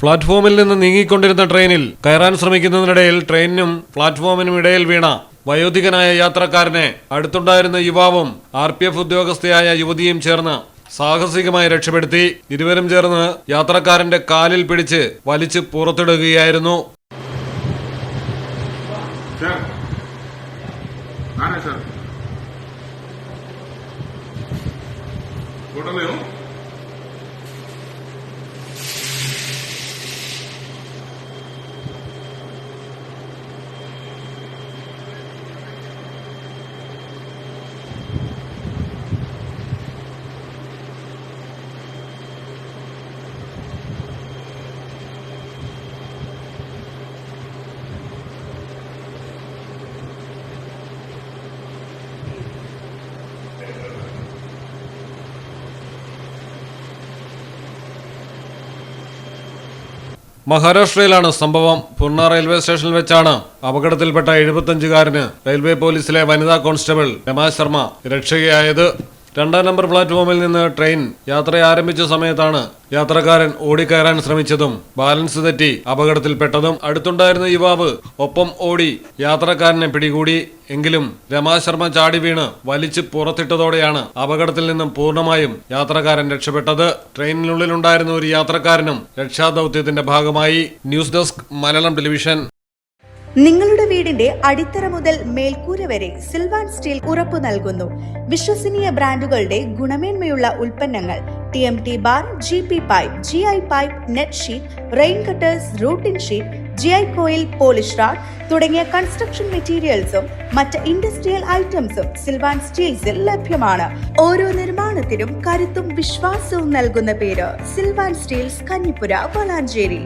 പ്ലാറ്റ്ഫോമിൽ നിന്ന് നീങ്ങിക്കൊണ്ടിരുന്ന ട്രെയിനിൽ കയറാൻ ശ്രമിക്കുന്നതിനിടയിൽ ട്രെയിനിനും പ്ലാറ്റ്ഫോമിനും ഇടയിൽ വീണ വയോധികനായ യാത്രക്കാരനെ അടുത്തുണ്ടായിരുന്ന യുവാവും RPF ഉദ്യോഗസ്ഥയായ യുവതിയും ചേർന്ന് സാഹസികമായി രക്ഷപ്പെടുത്തി. ഇരുവരും ചേർന്ന് യാത്രക്കാരന്റെ കാലിൽ പിടിച്ച് വലിച്ചു പുറത്തിടുകയായിരുന്നു. മഹാരാഷ്ട്രയിലാണ് സംഭവം. പൂർണ്ണ റെയിൽവേ സ്റ്റേഷനിൽ വെച്ചാണ് അപകടത്തിൽപ്പെട്ട 75-കാരന് റെയിൽവേ പോലീസിലെ വനിതാ കോൺസ്റ്റബിൾ രമാ ശർമ്മ രക്ഷകയായത്. 2-ാം നമ്പർ പ്ലാറ്റ്ഫോമിൽ നിന്ന് ട്രെയിൻ യാത്ര ആരംഭിച്ച സമയത്താണ് യാത്രക്കാരൻ ഓടിക്കയറാൻ ശ്രമിച്ചതും ബാലൻസ് തെറ്റി അപകടത്തിൽപ്പെട്ടതും. അടുത്തുണ്ടായിരുന്ന യുവാവ് ഒപ്പം ഓടി യാത്രക്കാരനെ പിടികൂടി. എങ്കിലും രമാ ശർമ്മ ചാടി വീണ് വലിച്ചു പുറത്തിട്ടതോടെയാണ് അപകടത്തിൽ നിന്നും പൂർണ്ണമായും യാത്രക്കാരൻ രക്ഷപ്പെട്ടത്. ട്രെയിനിനുള്ളിലുണ്ടായിരുന്ന ഒരു യാത്രക്കാരനും രക്ഷാദൌത്യത്തിന്റെ ഭാഗമായി. News desk Malayalam television. നിങ്ങളുടെ വീടിന്റെ അടിത്തറ മുതൽ മേൽക്കൂര വരെ സിൽവാൻ സ്റ്റീൽ ഉറപ്പു നൽകുന്നു. വിശ്വസനീയ ബ്രാൻഡുകളുടെ ഗുണമേന്മയുള്ള ഉൽപ്പന്നങ്ങൾ TMT bar, GP pipe, GI pipe, net sheet, rain cutters, routing sheet, GI coil, polish RAD തുടങ്ങിയ കൺസ്ട്രക്ഷൻ മെറ്റീരിയൽസും മറ്റ് ഇൻഡസ്ട്രിയൽ ഐറ്റംസും സിൽവാൻ സ്റ്റീൽസിൽ ലഭ്യമാണ്. ഓരോ നിർമ്മാണത്തിനും കരുത്തും വിശ്വാസവും നൽകുന്ന പേര് സിൽവാൻ സ്റ്റീൽസ്, കഞ്ഞിപ്പുര, വളാഞ്ചേരി.